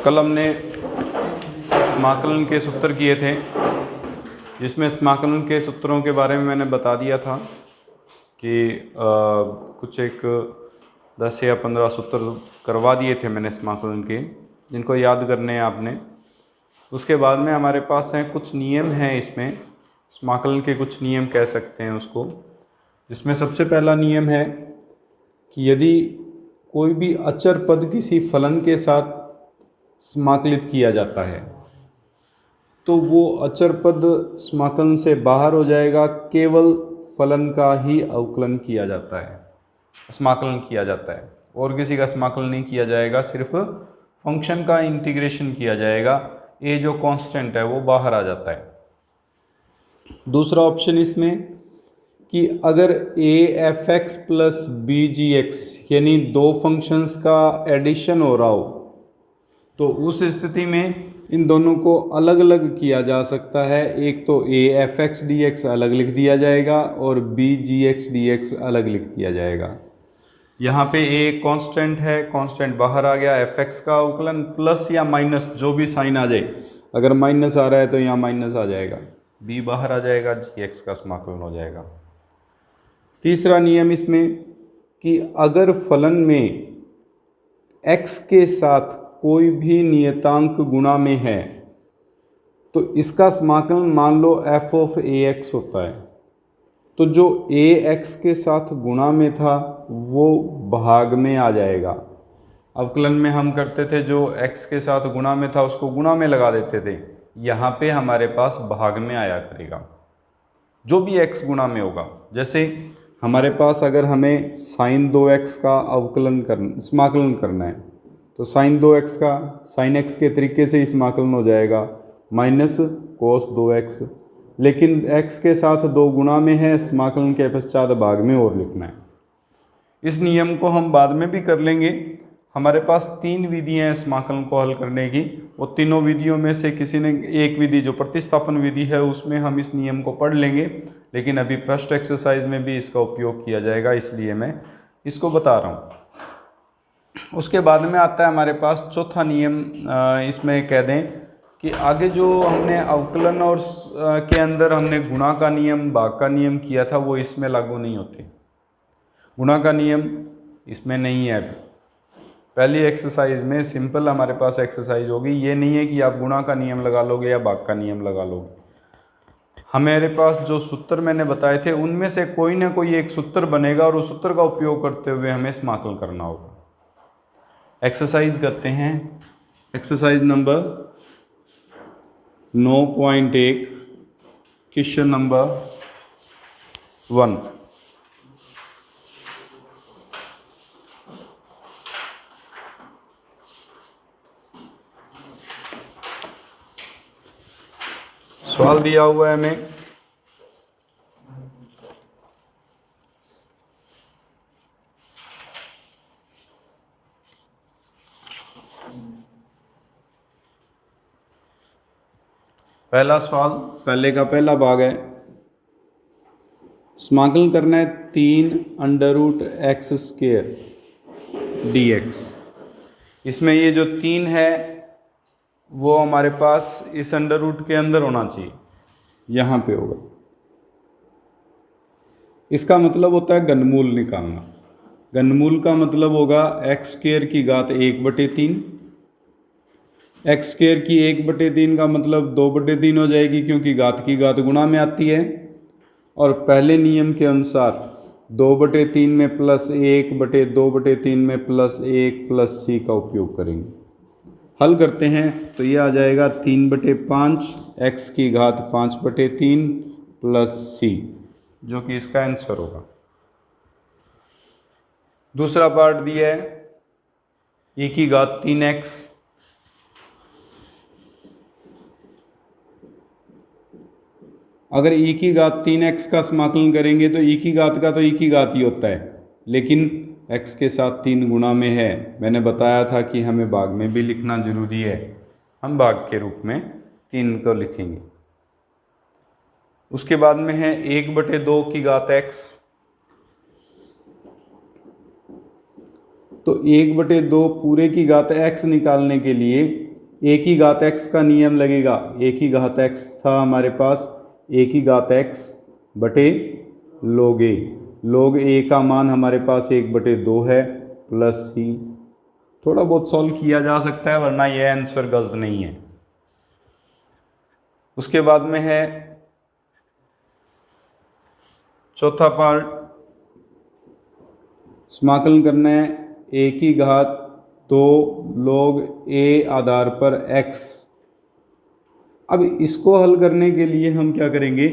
कल हमने समाकलन के सूत्र किए थे, जिसमें समाकलन के सूत्रों के बारे में मैंने बता दिया था कि कुछ एक 10 या 15 सूत्र करवा दिए थे मैंने समाकलन के, जिनको याद करने हैं आपने। उसके बाद में हमारे पास हैं कुछ नियम हैं, इसमें समाकलन के कुछ नियम कह सकते हैं उसको, जिसमें सबसे पहला नियम है कि यदि कोई भी अचर पद किसी फलन के साथ समाकलित किया जाता है तो वो अचर पद समाकलन से बाहर हो जाएगा, केवल फलन का ही अवकलन किया जाता है, समाकलन किया जाता है, और किसी का समाकलन नहीं किया जाएगा, सिर्फ फंक्शन का इंटीग्रेशन किया जाएगा। ए जो कांस्टेंट है वो बाहर आ जाता है। दूसरा ऑप्शन इसमें कि अगर a f x plus b g x यानी दो फंक्शंस का एडिशन हो रहा हो तो उस स्थिति में इन दोनों को अलग अलग किया जा सकता है। एक तो ए एफ एक्स डी एक्स अलग लिख दिया जाएगा और B g x D x अलग लिख दिया जाएगा। यहाँ पे ए कांस्टेंट है, कांस्टेंट बाहर आ गया, एफ एक्स का अवकलन प्लस या माइनस जो भी साइन आ जाए, अगर माइनस आ रहा है तो यहाँ माइनस आ जाएगा, बी बाहर आ जाएगा, जी एक्स का समाकलन हो जाएगा। तीसरा नियम इसमें कि अगर फलन में x के साथ कोई भी नियतांक गुणा में है तो इसका समाकलन मान लो f ऑफ ए एक्स होता है, तो जो a x के साथ गुणा में था वो भाग में आ जाएगा। अवकलन में हम करते थे जो x के साथ गुणा में था उसको गुणा में लगा देते थे, यहाँ पे हमारे पास भाग में आया करेगा जो भी x गुणा में होगा। जैसे हमारे पास अगर हमें साइन 2x का समाकलन करना है तो साइन 2x का साइन x के तरीके से ही समाकलन हो जाएगा माइनस कोस 2x, लेकिन x के साथ 2 गुणा में है, समाकलन के पश्चात भाग में और लिखना है। इस नियम को हम बाद में भी कर लेंगे। हमारे पास 3 विधियाँ हैं समाकलन को हल करने की, वो तीनों विधियों में से किसी ने एक विधि जो प्रतिस्थापन विधि है उसमें हम इस नियम को पढ़ लेंगे, लेकिन अभी फर्स्ट एक्सरसाइज में भी इसका उपयोग किया जाएगा, इसलिए मैं इसको बता रहा हूँ। उसके बाद में आता है हमारे पास चौथा नियम, इसमें कह दें कि आगे जो हमने अवकलन और के अंदर हमने गुणा का नियम भाग का नियम किया था वो इसमें लागू नहीं होते। गुणा का नियम इसमें नहीं है। पहली एक्सरसाइज में सिंपल हमारे पास एक्सरसाइज होगी, ये नहीं है कि आप गुणा का नियम लगा लोगे या भाग का नियम लगा लोगे। हमारे पास जो सूत्र मैंने बताए थे उनमें से कोई ना कोई एक सूत्र बनेगा और उस सूत्र का उपयोग करते हुए हमें समाकलन करना होगा। एक्सरसाइज करते हैं। Exercise number 9.1 question number 1। सवाल दिया हुआ है हमें पहला सवाल, पहले का पहला भाग है, समाकलन करना है 3 √x² dx। इसमें ये जो 3 है वो हमारे पास इस अंडर रूट के अंदर होना चाहिए, यहाँ पे होगा। इसका मतलब होता है घनमूल निकालना। घनमूल का मतलब होगा x² की घात 1/3। x² की 1/3 का मतलब 2/3 हो जाएगी, क्योंकि घात की घात गुणा में आती है। और पहले नियम के अनुसार 2/3 में +1/2/3 में +1 +c का उपयोग करेंगे। हल करते हैं तो ये आ जाएगा 3/5 x की घात 5/3 +c, जो कि इसका आंसर होगा। दूसरा पार्ट दिया है e की घात 3x। अगर e की घात 3x का समाकलन करेंगे तो e की घात का तो e की घात ही होता है, लेकिन x के साथ 3 गुणा में है। मैंने बताया था कि हमें भाग में भी लिखना जरूरी है, हम भाग के रूप में 3 को लिखेंगे। उसके बाद में है 1/2 की घात x। तो 1/2 पूरे की घात x निकालने के लिए a की घात x का नियम लगेगा। a की घात x था हमारे पास, a की घात x बटे log a। log a का मान हमारे पास 1/2 है प्लस c। थोड़ा बहुत सॉल्व किया जा सकता है, वरना यह आंसर गलत नहीं है। उसके बाद में है चौथा पार्ट, समाकलन करना है a की घात 2 log a आधार पर x। अब इसको हल करने के लिए हम क्या करेंगे,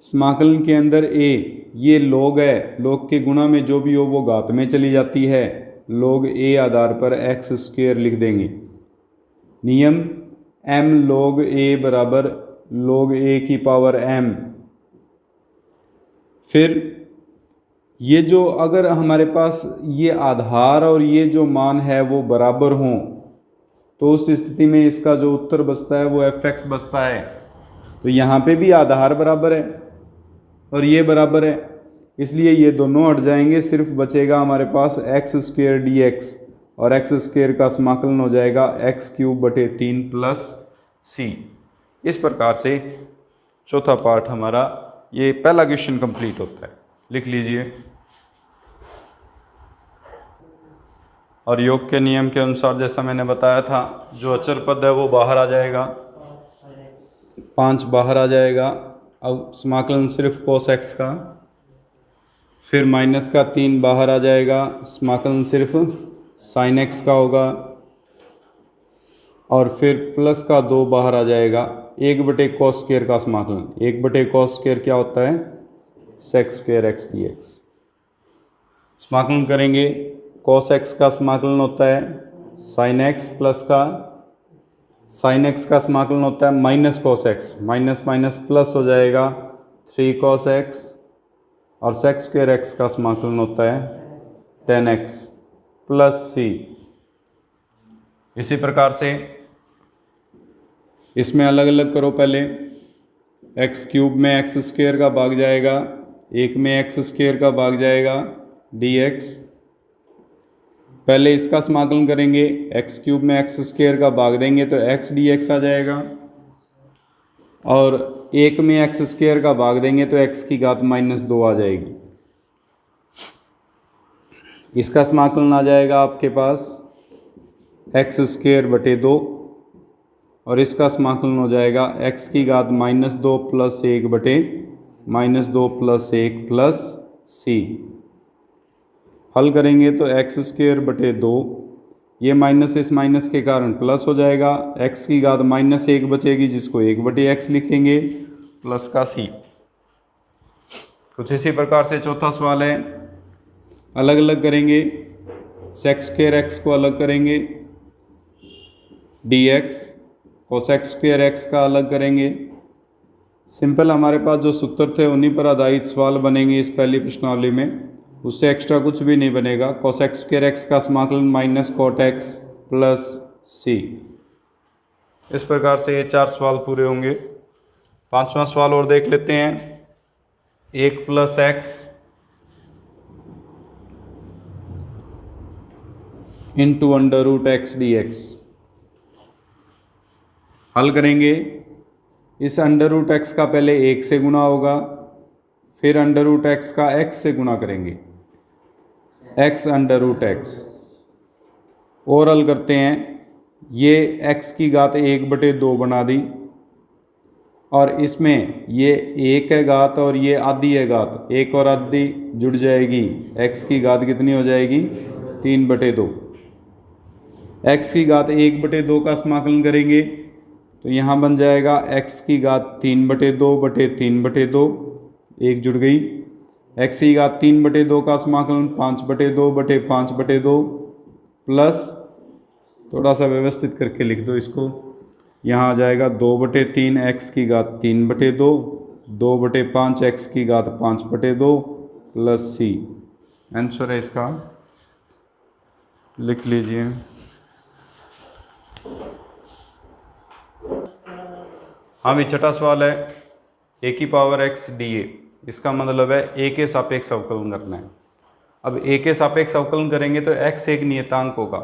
समाकलन के अंदर a ये log है, log के गुणा में जो भी हो वो घात में चली जाती है, log a आधार पर x स्क्वायर लिख देंगे। नियम m log a बराबर log a की पावर m। फिर ये जो अगर हमारे पास ये आधार और ये जो मान है वो बराबर हों, तो उस स्थिति में इसका जो उत्तर बचता है वो fx बचता है। तो यहाँ पे भी आधार बराबर है और ये बराबर है, इसलिए ये दोनों हट जाएंगे, सिर्फ बचेगा हमारे पास x स्क्वायर dx, और x स्क्वायर का समाकलन हो जाएगा x³/3 प्लस c। इस प्रकार से चौथा पार्ट हमारा ये पहला क्वेश्चन कंप्लीट होता है। लिख लीजिए। और योग के नियम के अनुसार जैसा मैंने बताया था, जो अचर पद है वो बाहर आ जाएगा, 5 बाहर आ जाएगा। अब समाकलन सिर्फ cos x का, फिर माइनस का 3 बाहर आ जाएगा, समाकलन सिर्फ sin x का होगा, और फिर प्लस का 2 बाहर आ जाएगा। 1/cos स्क्वायर का समाकलन, 1/cos स्क्वायर क्या होता है, sec स्क्वायर x dx। समाकलन करेंगे, cos x का समाकलन होता है sin x, प्लस का sin x का समाकलन होता है minus cos x, minus minus plus हो जाएगा 3 cos x, और sec स्क्वायर x का समाकलन होता है 10x प्लस c। इसी प्रकार से इसमें अलग अलग करो। पहले x³ में x स्क्वायर का भाग जाएगा, 1 में x स्क्वायर का भाग जाएगा dx। पहले इसका समाकलन करेंगे, x³ में x स्क्वायर का भाग देंगे तो x dx आ जाएगा, और 1 में x स्क्वायर का भाग देंगे तो x की घात -2 आ जाएगी। इसका समाकलन आ जाएगा आपके पास x²/2, और इसका समाकलन हो जाएगा x की घात -2 प्लस 1/-2 प्लस 1 प्लस c। हल करेंगे तो x²/2, ये माइनस इस माइनस के कारण प्लस हो जाएगा, x की घात -1 बचेगी जिसको 1/x लिखेंगे, प्लस का c। कुछ इसी प्रकार से चौथा सवाल है, अलग अलग करेंगे, sec² x को अलग करेंगे, dx cos² x का अलग करेंगे। सिंपल हमारे पास जो सूत्र थे उन्हीं पर आधारित सवाल बनेंगे इस पहली प्रश्नावली में, उससे एक्स्ट्रा कुछ भी नहीं बनेगा। cos² x का समाकलन minus cot x plus c। इस प्रकार से ये 4 सवाल पूरे होंगे। 5वां सवाल और देख लेते हैं, 1 + x इंटू √x dx। हल करेंगे, इस √x का पहले 1 से गुणा होगा, फिर √x का x से गुणा करेंगे, x √x। और हल करते हैं, ये x की घात 1/2 बना दी, और इसमें ये 1 है घात और ये आधी है घात, 1 और आधी जुड़ जाएगी, x की घात कितनी हो जाएगी 3/2। x की घात 1/2 का समाकलन करेंगे तो यहाँ बन जाएगा x की घात 3/2/3/2, 1 जुड़ गई। x की घात 3/2 का समाकलन 5/2/5/2 प्लस, थोड़ा सा व्यवस्थित करके लिख दो इसको, यहाँ आ जाएगा 2/3 x की घात 3/2, 2/5 x की घात 5/2 प्लस c। आंसर है इसका, लिख लीजिए। हाँ भी छठा सवाल है, a की पावर x dA। इसका मतलब है a के सापेक्ष अवकलन करना है। अब a के सापेक्ष अवकलन करेंगे तो x एक नियतांक होगा,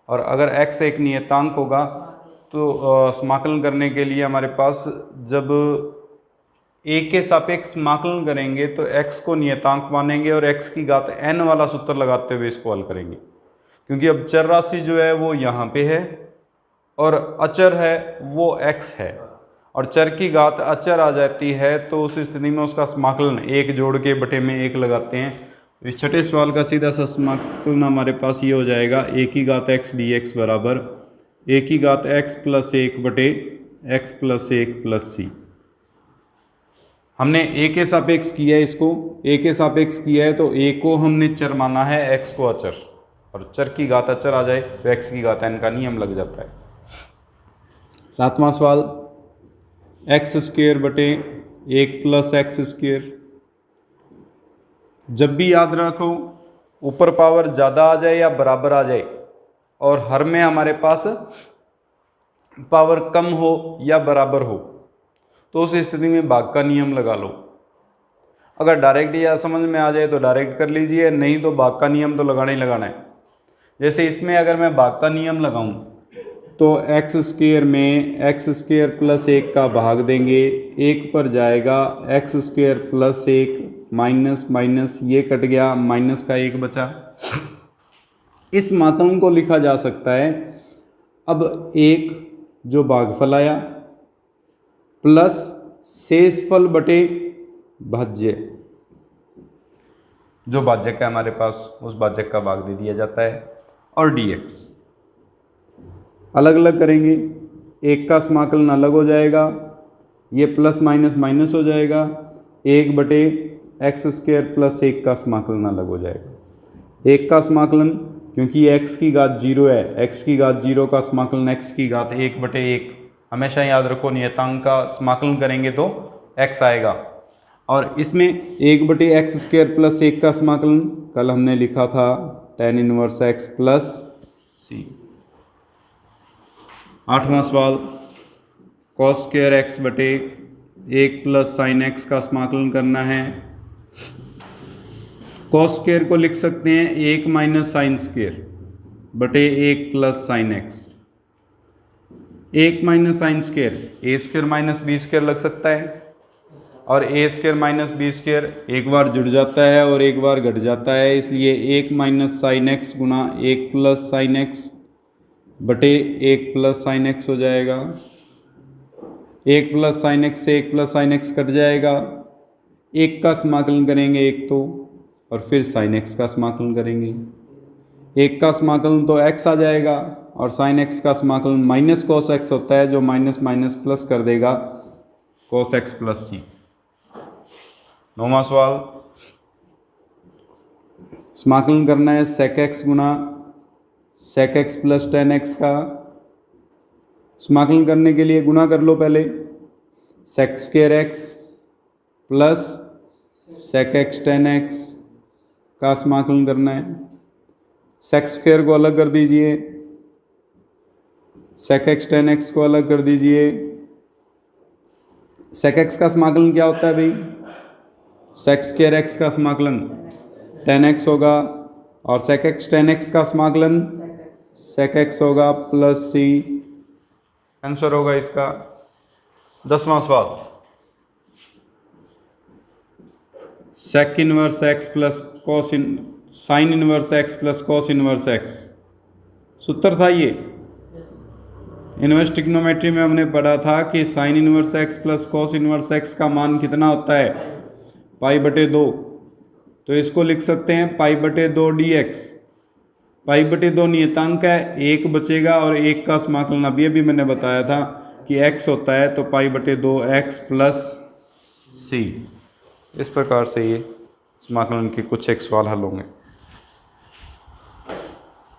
और अगर x एक नियतांक होगा तो समाकलन करने के लिए हमारे पास जब a के सापेक्ष समाकलन करेंगे तो x को नियतांक मानेंगे और x की घात n वाला सूत्र लगाते हुए इसको हल करेंगे, क्योंकि अब चर राशि जो है वो यहाँ पे है और अचर है वो x है, और चर की घात अचर आ जाती है तो उस स्थिति में उसका समाकलन एक जोड़ के बटे में एक लगाते हैं। इस छठे सवाल का सीधा सा समाकलन हमारे पास ये हो जाएगा a की घात x dx बराबर a की घात x प्लस 1 बटे x प्लस 1 प्लस c। हमने a के सापेक्ष किया है, इसको a के सापेक्ष किया है तो a को हमने चर माना है, x को अचर, और चर की घात अचर आ जाए तो x की घात n का नियम लग जाता है। सातवां सवाल एक्स स्क्वेयर बटे 1 प्लस एक्स स्क्वेयर। जब भी याद रखो ऊपर पावर ज़्यादा आ जाए या बराबर आ जाए और हर में हमारे पास पावर कम हो या बराबर हो तो उस स्थिति में भाग का नियम लगा लो। अगर डायरेक्ट या समझ में आ जाए तो डायरेक्ट कर लीजिए, नहीं तो भाग का नियम तो लगाना ही लगाना है। जैसे इसमें अगर मैं भाग का नियम लगाऊं तो एक्स स्क्वेयर में एक्स स्क्वेयर प्लस 1 का भाग देंगे, 1 पर जाएगा x square plus 1 minus minus ये कट गया, माइनस का 1 बचा। इस समाकलन को लिखा जा सकता है अब 1 जो भागफल आया प्लस शेषफल बटे भाज्य, जो भाज्यक है हमारे पास उस भाज्यक का भाग दे दिया जाता है, और dx अलग अलग करेंगे, 1 का समाकलन अलग हो जाएगा, ये प्लस माइनस माइनस हो जाएगा, 1 बटे एक्स स्क्वेयर प्लस 1 का समाकलन अलग हो जाएगा। 1 का समाकलन क्योंकि x की घात 0 है, x की घात 0 का समाकलन x की घात 1 बटे 1, हमेशा याद रखो नियतांक का समाकलन करेंगे तो x आएगा। और इसमें 1 बटे एक्स स्क्वेयर प्लस 1 का समाकलन कल हमने लिखा था tan inverse x plus c। आठवां सवाल कॉस स्क्वेयर एक्स बटे 1 प्लस साइन एक्स का समाकलन करना है। कॉस स्क्वेयर को लिख सकते हैं 1 माइनस साइन स्क्वेयर बटे 1 plus sine x. 1 minus sine square A square minus B square लग सकता है, और A square minus B square एक बार जुड़ जाता है और एक बार घट जाता है, इसलिए 1 माइनस साइन एक्स गुना 1 प्लस साइन एक्स बटे 1 प्लस साइन एक्स हो जाएगा। 1 प्लस साइन एक्स से 1 प्लस साइन एक्स कट जाएगा, 1 का समाकलन करेंगे 1 तो, और फिर साइन एक्स का समाकलन करेंगे। 1 का समाकलन तो x आ जाएगा और साइन एक्स का समाकलन माइनस कॉस एक्स होता है, जो माइनस माइनस प्लस कर देगा कॉस एक्स प्लस सी। 9वां सवाल समाकलन करना है सेक एक्स गुना sec x plus tan x का। समाकलन करने के लिए गुना कर लो पहले, sec square x plus sec x tan x का समाकलन करना है। सेक स्क्वेयर को अलग कर दीजिए, सेक एक्स टेन एक्स को अलग कर दीजिए। सेक एक्स का समाकलन क्या होता है भाई? सेक स्क्वेयर एक्स का समाकलन टेन एक्स होगा, और सेक एक्स टेन एक्स का समाकलन सेक एक्स होगा प्लस सी। आंसर होगा इसका। 10वां सवाल sec inverse x plus cos sine inverse x plus cos inverse x सूत्र था ये। इनवर्स ट्रिग्नोमेट्री में हमने पढ़ा था कि sign inverse x plus cos inverse x का मान कितना होता है? पाई बटे 2। तो इसको लिख सकते हैं पाई बटे 2 dx। पाई बटे 2 नियतांक है, 1 बचेगा और 1 का समाकलन अभी अभी मैंने बताया था कि x होता है, तो पाई बटे 2 x प्लस सी। इस प्रकार से ये समाकलन के कुछ एक सवाल हल होंगे।